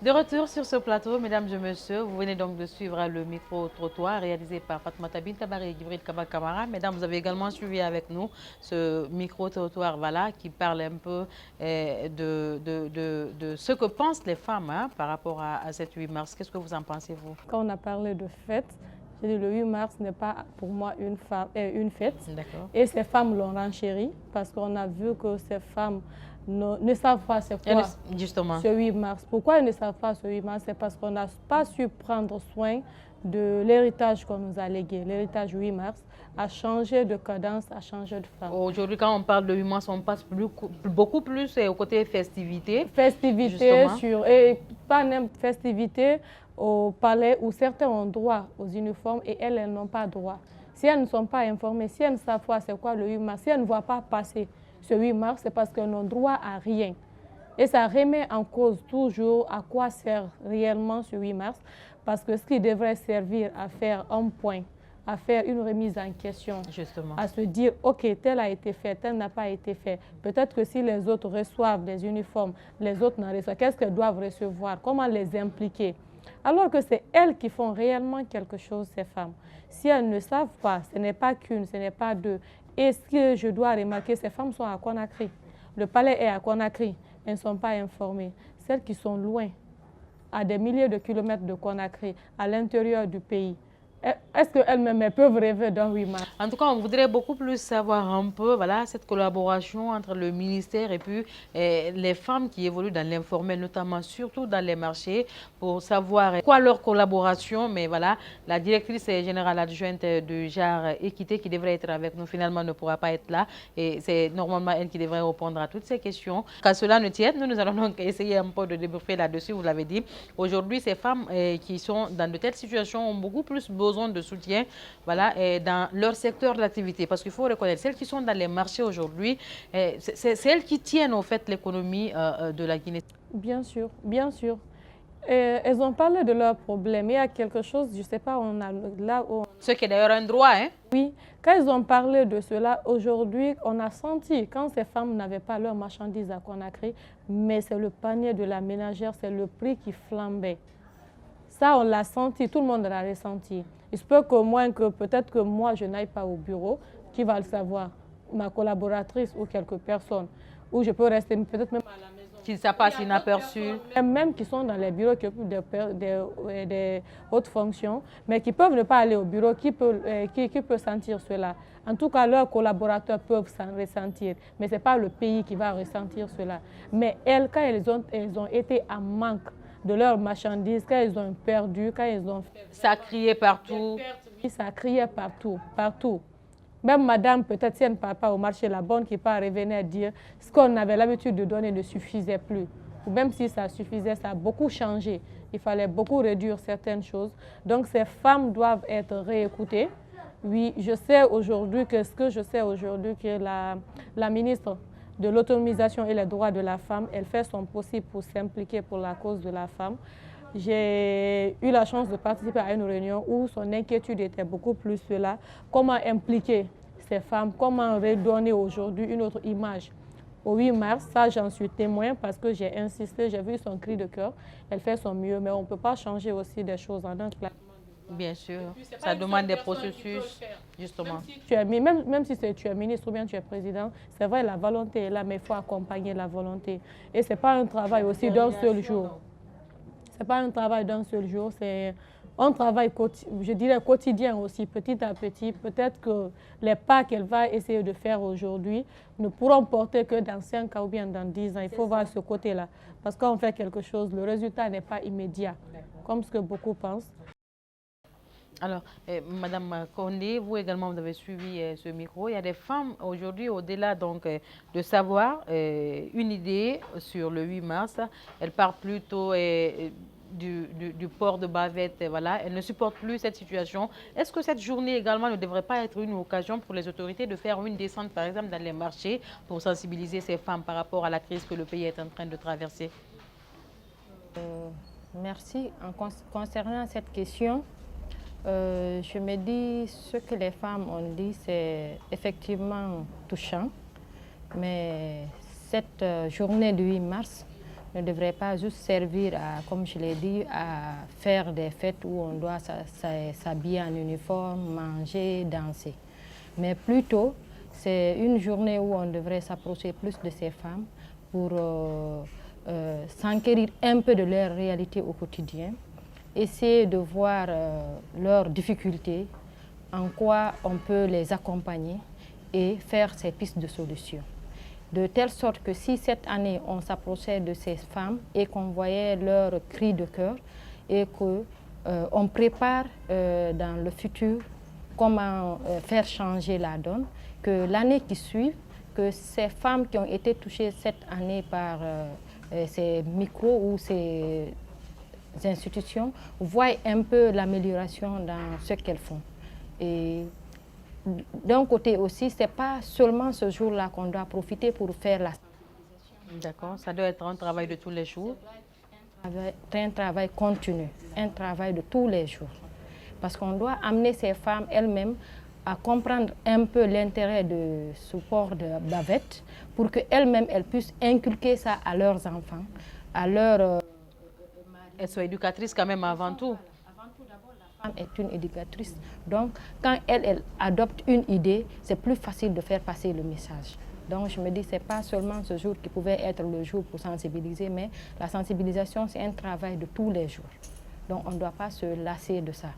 De retour sur ce plateau, mesdames et messieurs, vous venez donc de suivre le micro-trottoir réalisé par Fatoumata Bintabari et Djibril Kaba Kamara. Mesdames, vous avez également suivi avec nous ce micro-trottoir voilà, qui parle un peu de ce que pensent les femmes par rapport à cette 8 mars. Qu'est-ce que vous en pensez, vous? Quand on a parlé de fête, j'ai dit le 8 mars n'est pas pour moi une fête. Et ces femmes l'ont renchéri parce qu'on a vu que ces femmes ne savent pas c'est quoi justement ce 8 mars. Pourquoi elles ne savent pas ce 8 mars? C'est parce qu'on n'a pas su prendre soin de l'héritage qu'on nous a légué. L'héritage 8 mars a changé de cadence, a changé de forme. Aujourd'hui, quand on parle de 8 mars, on passe beaucoup plus au côté festivité. Festivité, et pas même festivité au palais où certains ont droit aux uniformes et elles n'ont pas droit. Si elles ne sont pas informées, si elles ne savent pas c'est quoi le 8 mars, si elles ne voient pas passer ce 8 mars, c'est parce qu'elles n'ont droit à rien. Et ça remet en cause toujours à quoi sert réellement ce 8 mars, parce que ce qui devrait servir à faire un point, à faire une remise en question, justement, à se dire, ok, tel a été fait, tel n'a pas été fait. Peut-être que si les autres reçoivent des uniformes, les autres n'en reçoivent, qu'est-ce qu'elles doivent recevoir, comment les impliquer? Alors que c'est elles qui font réellement quelque chose, ces femmes. Si elles ne savent pas, ce n'est pas qu'une, ce n'est pas deux. Et ce que je dois remarquer, ces femmes sont à Conakry. Le palais est à Conakry. Elles ne sont pas informées. Celles qui sont loin, à des milliers de kilomètres de Conakry, à l'intérieur du pays, est-ce qu'elles-mêmes peuvent rêver d'un 8 mars? En tout cas, on voudrait beaucoup plus savoir un peu voilà, cette collaboration entre le ministère et puis les femmes qui évoluent dans l'informel, notamment surtout dans les marchés, pour savoir quoi leur collaboration. Mais voilà, la directrice générale adjointe de JAR Équité qui devrait être avec nous, finalement ne pourra pas être là. Et c'est normalement elle qui devrait répondre à toutes ces questions. Qu'à cela ne tienne, nous allons donc essayer un peu de débriefer là-dessus, vous l'avez dit. Aujourd'hui, ces femmes qui sont dans de telles situations ont beaucoup plus besoin de soutien voilà, dans leur secteur d'activité. Parce qu'il faut reconnaître, celles qui sont dans les marchés aujourd'hui, c'est elles qui tiennent au fait l'économie de la Guinée. Bien sûr, bien sûr. Elles ont parlé de leurs problèmes. Il y a quelque chose, je ne sais pas, on a là où... Ce qui est d'ailleurs un droit, hein? Oui, quand ils ont parlé de cela, aujourd'hui, on a senti, quand ces femmes n'avaient pas leurs marchandises à Conakry, mais c'est le panier de la ménagère, c'est le prix qui flambait. Ça, on l'a senti, tout le monde l'a ressenti. Il se peut qu'au moins, peut-être que moi, je n'aille pas au bureau, qui va le savoir, ma collaboratrice ou quelques personnes, ou je peux rester peut-être même à la maison. Qui ça passe inaperçu. Même qui sont dans les bureaux, qui occupent des hautes fonctions, mais qui peuvent ne pas aller au bureau, qui peut sentir cela. En tout cas, leurs collaborateurs peuvent s'en ressentir, mais ce n'est pas le pays qui va ressentir cela. Mais elles, quand elles ont été en manque de leurs marchandises, quand ils ont perdu, quand ils ont... Ça criait partout. Ça criait partout, partout. Même madame, peut-être si elle ne part pas au marché, la bonne qui part revenir à dire ce qu'on avait l'habitude de donner ne suffisait plus. Ou même si ça suffisait, ça a beaucoup changé. Il fallait beaucoup réduire certaines choses. Donc ces femmes doivent être réécoutées. Oui, je sais aujourd'hui que la ministre de l'autonomisation et les droits de la femme, elle fait son possible pour s'impliquer pour la cause de la femme. J'ai eu la chance de participer à une réunion où son inquiétude était beaucoup plus cela. Comment impliquer ces femmes, comment redonner aujourd'hui une autre image. Au 8 mars, ça j'en suis témoin parce que j'ai insisté, j'ai vu son cri de cœur. Elle fait son mieux, mais on ne peut pas changer aussi des choses en un claquement. Bien sûr, ça demande des processus, justement. Même si tu es ministre ou bien tu es président, c'est vrai, la volonté est là, mais il faut accompagner la volonté. Et ce n'est pas un travail aussi d'un seul jour. Ce n'est pas un travail d'un seul jour, c'est un travail, je dirais, quotidien aussi, petit à petit. Peut-être que les pas qu'elle va essayer de faire aujourd'hui ne pourront porter que dans 5 ans ou bien dans 10 ans. Il faut voir ce côté-là. Parce qu'on fait quelque chose, le résultat n'est pas immédiat, comme ce que beaucoup pensent. Alors, Madame Condé, vous également, vous avez suivi ce micro. Il y a des femmes aujourd'hui, au-delà donc de savoir une idée sur le 8 mars, elles partent plutôt du port de bavette. Voilà. Elles ne supportent plus cette situation. Est-ce que cette journée également ne devrait pas être une occasion pour les autorités de faire une descente, par exemple, dans les marchés pour sensibiliser ces femmes par rapport à la crise que le pays est en train de traverser? Merci. Concernant cette question, je me dis, ce que les femmes ont dit, c'est effectivement touchant. Mais cette journée du 8 mars ne devrait pas juste servir à, comme je l'ai dit, à faire des fêtes où on doit s'habiller en uniforme, manger, danser. Mais plutôt, c'est une journée où on devrait s'approcher plus de ces femmes pour s'enquérir un peu de leur réalité au quotidien, essayer de voir leurs difficultés, en quoi on peut les accompagner et faire ces pistes de solutions. De telle sorte que si cette année on s'approchait de ces femmes et qu'on voyait leurs cris de cœur et qu'on prépare dans le futur comment faire changer la donne, que l'année qui suit, que ces femmes qui ont été touchées cette année par ces micros ou ces institutions voient un peu l'amélioration dans ce qu'elles font. Et d'un côté aussi, ce n'est pas seulement ce jour-là qu'on doit profiter pour faire la sensibilisation. D'accord, ça doit être un travail de tous les jours. Un travail continu, un travail de tous les jours. Parce qu'on doit amener ces femmes elles-mêmes à comprendre un peu l'intérêt de ce port de bavette pour qu'elles-mêmes elles puissent inculquer ça à leurs enfants, à leurs... Elles sont éducatrices quand même avant tout. Est une éducatrice. Donc, quand elle adopte une idée, c'est plus facile de faire passer le message. Donc, je me dis, ce n'est pas seulement ce jour qui pouvait être le jour pour sensibiliser, mais la sensibilisation, c'est un travail de tous les jours. Donc, on ne doit pas se lasser de ça.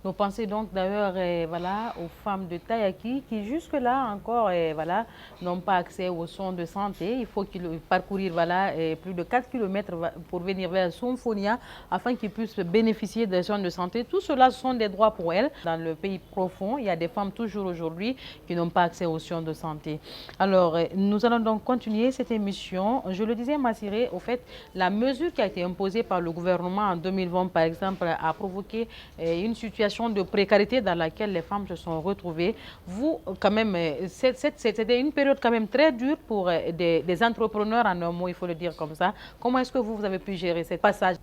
Vous pensez donc d'ailleurs voilà, aux femmes de Tayaki qui jusque-là encore voilà, n'ont pas accès aux soins de santé. Il faut qu'ils parcourir voilà, plus de 4 km pour venir vers Symphonia afin qu'ils puissent bénéficier des soins de santé. Tout cela sont des droits pour elles. Dans le pays profond, il y a des femmes toujours aujourd'hui qui n'ont pas accès aux soins de santé. Alors, nous allons donc continuer cette émission. Je le disais, Massiré, au fait, la mesure qui a été imposée par le gouvernement en 2020, par exemple, a provoqué une situation de précarité dans laquelle les femmes se sont retrouvées. Vous, quand même, c'était une période quand même très dure pour des entrepreneurs en un mot, il faut le dire comme ça. Comment est-ce que vous avez pu gérer ce passage?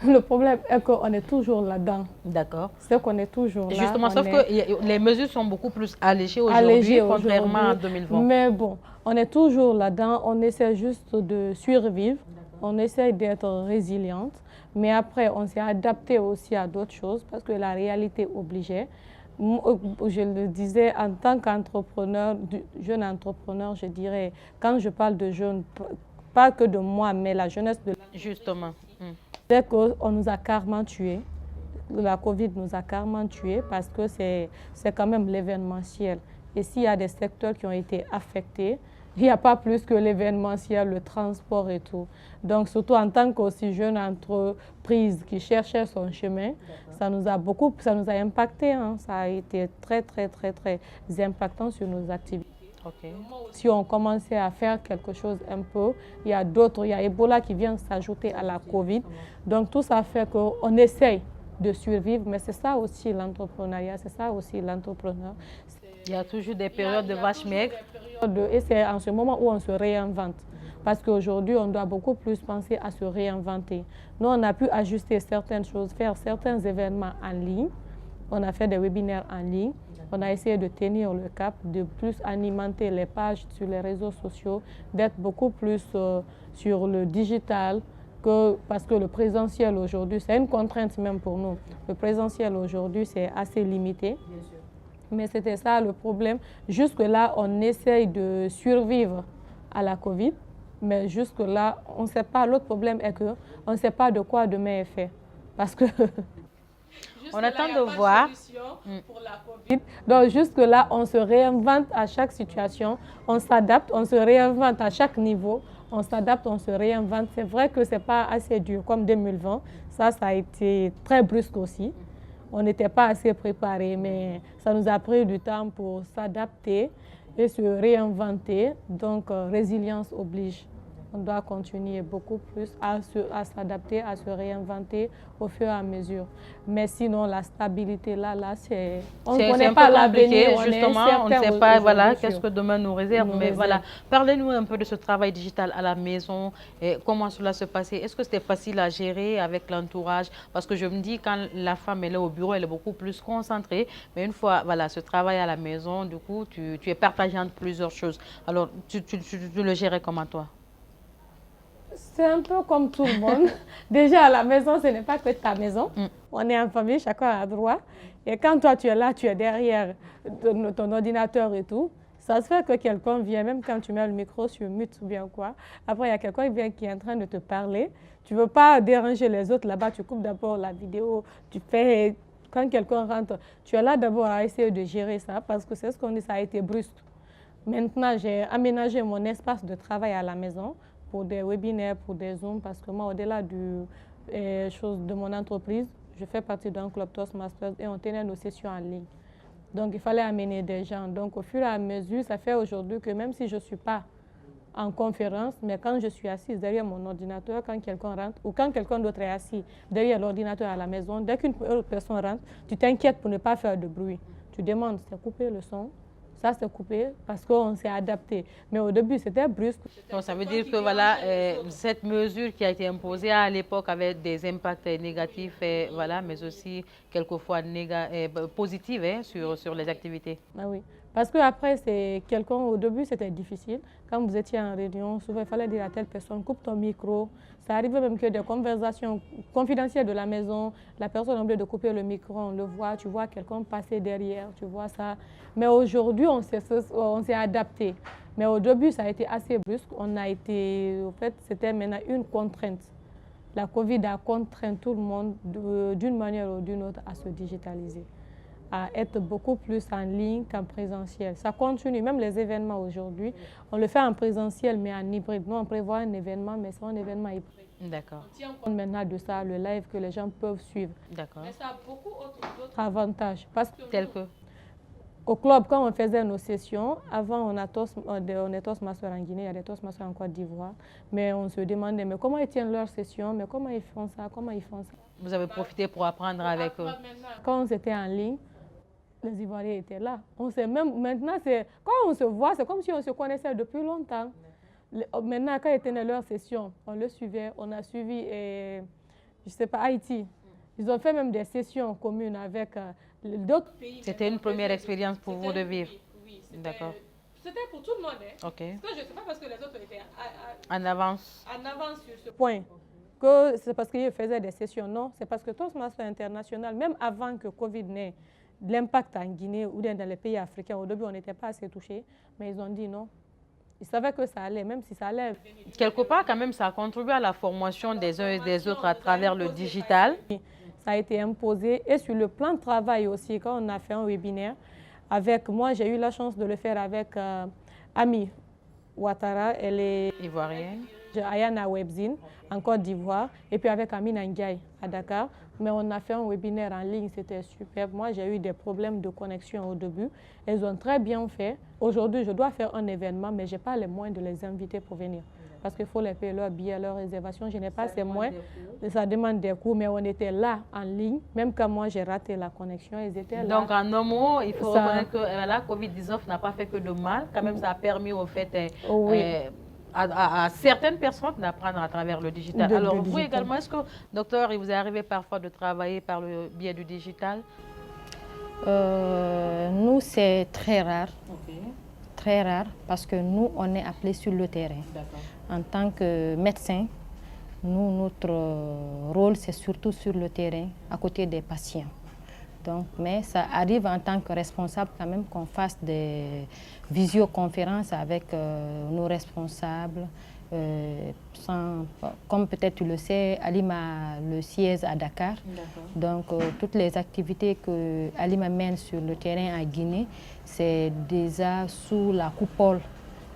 Le problème est qu'on est toujours là-dedans. D'accord. C'est qu'on est toujours là. Justement, sauf que les mesures sont beaucoup plus allégées aujourd'hui, contrairement à 2020. Mais bon, on est toujours là-dedans. On essaie juste de survivre. On essaie d'être résiliente. Mais après, on s'est adapté aussi à d'autres choses parce que la réalité obligeait. Je le disais, en tant qu'entrepreneur, jeune entrepreneur, je dirais, quand je parle de jeunes, pas que de moi, mais la jeunesse de... Justement. C'est qu'on nous a carrément tués. La Covid nous a carrément tués parce que c'est quand même l'événementiel. Et s'il y a des secteurs qui ont été affectés, il n'y a pas plus que l'événementiel, le transport et tout. Donc, surtout en tant qu'aussi jeune entreprise qui cherchait son chemin, ça nous a impacté. Hein. Ça a été très, très, très, très impactant sur nos activités. Okay. Si on commençait à faire quelque chose un peu, il y a d'autres, il y a Ebola qui vient s'ajouter à la Covid. Donc, tout ça fait qu'on essaye de survivre, mais c'est ça aussi l'entrepreneuriat, c'est ça aussi l'entrepreneur. Il y a toujours des périodes de vache maigre. Et c'est en ce moment où on se réinvente. Parce qu'aujourd'hui, on doit beaucoup plus penser à se réinventer. Nous, on a pu ajuster certaines choses, faire certains événements en ligne. On a fait des webinaires en ligne. On a essayé de tenir le cap, de plus alimenter les pages sur les réseaux sociaux, d'être beaucoup plus sur le digital, parce que le présentiel aujourd'hui, c'est une contrainte même pour nous. Le présentiel aujourd'hui, c'est assez limité. Mais c'était ça le problème. Jusque-là, on essaye de survivre à la Covid, mais jusque-là, on ne sait pas. L'autre problème est qu'on ne sait pas de quoi demain est fait. Parce que... on attend de voir. Pour la COVID. Donc jusque-là, on se réinvente à chaque situation, on s'adapte, on se réinvente à chaque niveau, on s'adapte, on se réinvente. C'est vrai que ce n'est pas assez dur comme 2020. Ça a été très brusque aussi. On n'était pas assez préparés, mais ça nous a pris du temps pour s'adapter et se réinventer. Donc, résilience oblige. On doit continuer beaucoup plus à s'adapter, à se réinventer au fur et à mesure. Mais sinon, la stabilité, là c'est... On ne connaît pas l'avenir. Justement, on ne sait pas voilà, qu'est-ce que demain nous réserve. Mais voilà, parlez-nous un peu de ce travail digital à la maison. Et comment cela se passait? Est-ce que c'était facile à gérer avec l'entourage? Parce que je me dis, quand la femme elle est au bureau, elle est beaucoup plus concentrée. Mais une fois, voilà, ce travail à la maison, du coup, tu es partagé entre plusieurs choses. Alors, tu le gérais comment toi? C'est un peu comme tout le monde. Déjà, à la maison, ce n'est pas que ta maison. On est en famille, chacun a droit. Et quand toi, tu es là, tu es derrière ton ordinateur et tout, ça se fait que quelqu'un vient, même quand tu mets le micro sur mute ou bien quoi. Après, il y a quelqu'un qui vient qui est en train de te parler. Tu ne veux pas déranger les autres là-bas. Tu coupes d'abord la vidéo. Tu fais... Quand quelqu'un rentre, tu es là d'abord à essayer de gérer ça parce que c'est ce qu'on dit, ça a été brusque. Maintenant, j'ai aménagé mon espace de travail à la maison pour des webinaires, pour des Zooms, parce que moi, au-delà de mon entreprise, je fais partie d'un club Toastmasters et on tenait nos sessions en ligne. Donc, il fallait amener des gens. Donc, au fur et à mesure, ça fait aujourd'hui que même si je ne suis pas en conférence, mais quand je suis assise derrière mon ordinateur, quand quelqu'un rentre, ou quand quelqu'un d'autre est assis derrière l'ordinateur à la maison, dès qu'une autre personne rentre, tu t'inquiètes pour ne pas faire de bruit. Tu demandes, c'est coupé le son? Ça, c'est coupé parce qu'on s'est adapté. Mais au début, c'était brusque. Donc, ça veut dire que voilà, cette mesure qui a été imposée à l'époque avait des impacts négatifs, voilà, mais aussi quelquefois positifs sur les activités. Ah oui, parce qu'après, au début, c'était difficile. Quand vous étiez en réunion, souvent, il fallait dire à telle personne, coupe ton micro. Ça arrivait même que des conversations confidentielles de la maison, la personne a oublié de couper le micro, on le voit, tu vois quelqu'un passer derrière, tu vois ça. Mais aujourd'hui, on s'est adapté. Mais au début, ça a été assez brusque. En fait, c'était maintenant une contrainte. La Covid a contraint tout le monde d'une manière ou d'une autre à se digitaliser, à être beaucoup plus en ligne qu'en présentiel. Ça continue, même les événements aujourd'hui, on le fait en présentiel mais en hybride. Nous, on prévoit un événement, mais c'est un événement hybride. D'accord. On tient compte maintenant de ça, le live que les gens peuvent suivre. D'accord. Mais ça a beaucoup d'autres avantages. Parce que Tel que? Au club, quand on faisait nos sessions, avant on est Toastmasters en Guinée, il y a des Toastmasters en Côte d'Ivoire, mais on se demandait mais comment ils tiennent leurs sessions, mais comment ils font ça, comment ils font ça. Vous avez profité pour apprendre avec eux? Quand on était en ligne, les Ivoiriens étaient là. Maintenant, quand on se voit, c'est comme si on se connaissait depuis longtemps. Maintenant, quand ils tenaient leur session, on le suivait, on a suivi, je ne sais pas, Haïti. Ils ont fait même des sessions communes avec d'autres pays. C'était une première expérience pour vous de vivre? Oui, d'accord. C'était pour tout le monde. Hein. Ok. Parce que je ne sais pas parce que les autres étaient en avance sur ce point. Que c'est parce qu'ils faisaient des sessions. Non, c'est parce que Toastmasters International, même avant que Covid n'ait l'impact en Guinée ou dans les pays africains, au début, on n'était pas assez touchés, mais ils ont dit non. Ils savaient que ça allait, même si ça allait. Quelque part, quand même, ça a contribué à la formation des uns et des autres à travers le digital. Ça a été imposé. Et sur le plan de travail aussi, quand on a fait un webinaire, moi, j'ai eu la chance de le faire avec Ami Ouattara, elle est ivoirienne. Ayana Webzine, en Côte d'Ivoire, et puis avec Amine Ndiaye à Dakar. Mais on a fait un webinaire en ligne, c'était super. Moi, j'ai eu des problèmes de connexion au début. Ils ont très bien fait. Aujourd'hui, je dois faire un événement, mais je n'ai pas les moyens de les inviter pour venir. Parce qu'il faut les payer leur billet, leur réservation. Je n'ai pas ces moyens. Ça demande des coûts, mais on était là en ligne. Même quand moi, j'ai raté la connexion, ils étaient là. Donc, en un mot, il faut reconnaître que la COVID-19 n'a pas fait que de mal. Quand même, ça a permis au fait... à certaines personnes d'apprendre à travers le digital. Alors, vous également, est-ce que, docteur, il vous est arrivé parfois de travailler par le biais du digital? Nous, c'est très rare. Très rare, parce que nous, on est appelés sur le terrain. En tant que médecin, notre rôle, c'est surtout sur le terrain, à côté des patients. Donc, mais ça arrive en tant que responsable quand même qu'on fasse des visioconférences avec nos responsables. Comme peut-être tu le sais, Alim a le siège à Dakar. Donc, toutes les activités que Alim mène sur le terrain à Guinée, c'est déjà sous la coupole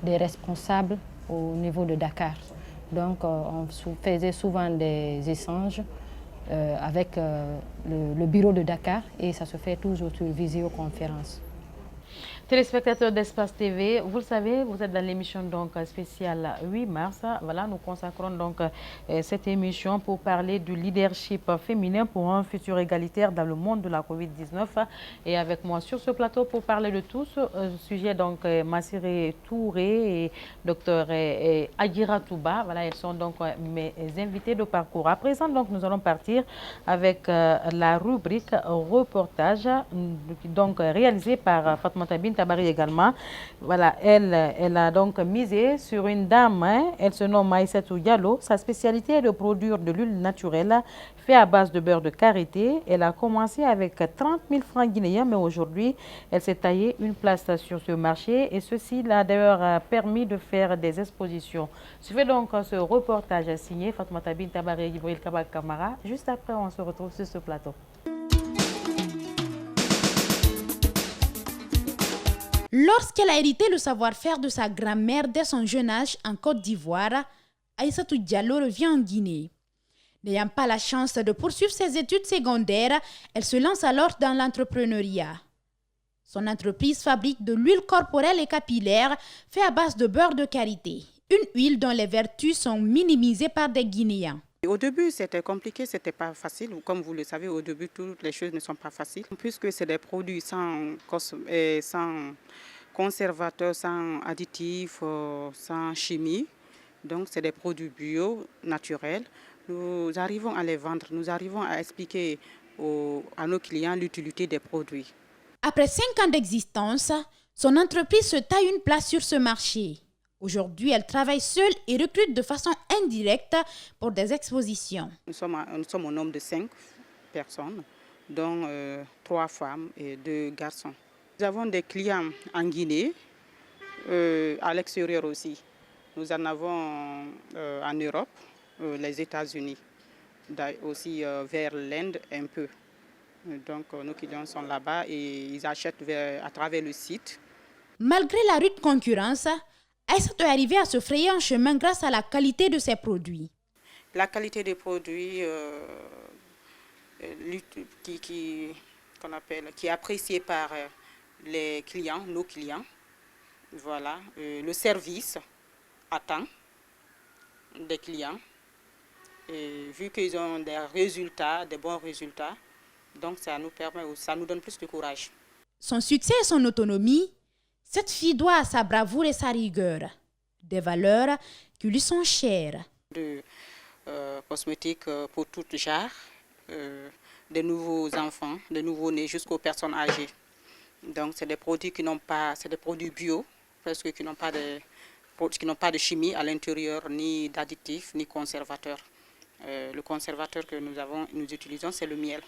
des responsables au niveau de Dakar. Donc, on faisait souvent des échanges avec le bureau de Dakar et ça se fait toujours sur visioconférence. Téléspectateurs d'Espace TV, vous le savez, vous êtes dans l'émission spéciale 8 mars. Voilà, nous consacrons donc cette émission pour parler du leadership féminin pour un futur égalitaire dans le monde de la COVID-19. Et avec moi sur ce plateau pour parler de tout ce sujet, donc Massiré Touré et Dr Aguira Touba. Voilà, elles sont donc mes invités de parcours. À présent, donc, nous allons partir avec la rubrique reportage, donc réalisée par Fatmata Bint Bintabari également. Voilà, elle a donc misé sur une dame, hein, elle se nomme Aïssatou Diallo. Sa spécialité est de produire de l'huile naturelle fait à base de beurre de karité. Elle a commencé avec 30 000 francs guinéens, mais aujourd'hui, elle s'est taillée une place sur ce marché et ceci l'a d'ailleurs permis de faire des expositions. Je fais donc ce reportage signé Fatoumata Bintabari et Djibril Kabak Kamara. Juste après, on se retrouve sur ce plateau. Lorsqu'elle a hérité le savoir-faire de sa grand-mère dès son jeune âge en Côte d'Ivoire, Aïssatou Diallo revient en Guinée. N'ayant pas la chance de poursuivre ses études secondaires, elle se lance alors dans l'entrepreneuriat. Son entreprise fabrique de l'huile corporelle et capillaire faite à base de beurre de karité, une huile dont les vertus sont minimisées par des Guinéens. Au début, c'était compliqué, c'était pas facile. Comme vous le savez, au début, toutes les choses ne sont pas faciles. Puisque c'est des produits sans conservateurs, sans additifs, sans chimie. Donc, c'est des produits bio, naturels. Nous arrivons à les vendre, nous arrivons à expliquer à nos clients l'utilité des produits. Après 5 ans d'existence, son entreprise se taille une place sur ce marché. Aujourd'hui, elle travaille seule et recrute de façon indirecte pour des expositions. Nous sommes au nombre de 5 personnes, dont 3 femmes et 2 garçons. Nous avons des clients en Guinée, à l'extérieur aussi. Nous en avons en Europe, les États-Unis, aussi vers l'Inde un peu. Donc nos clients sont là-bas et ils achètent à travers le site. Malgré la rude concurrence, Aïssatou est arrivée à se frayer un chemin grâce à la qualité de ses produits. La qualité des produits qui est appréciée par les clients, nos clients. Voilà, le service à temps des clients. Et vu qu'ils ont des résultats, des bons résultats, donc ça nous donne plus de courage. Son succès et son autonomie, cette fille doit à sa bravoure et sa rigueur, des valeurs qui lui sont chères. De cosmétiques pour tout genre, des nouveaux enfants, des nouveaux-nés jusqu'aux personnes âgées. Donc c'est des produits qui n'ont pas, c'est des produits bio, parce que qui n'ont pas de chimie à l'intérieur, ni d'additifs, ni conservateurs. Le conservateur que nous utilisons, c'est le miel.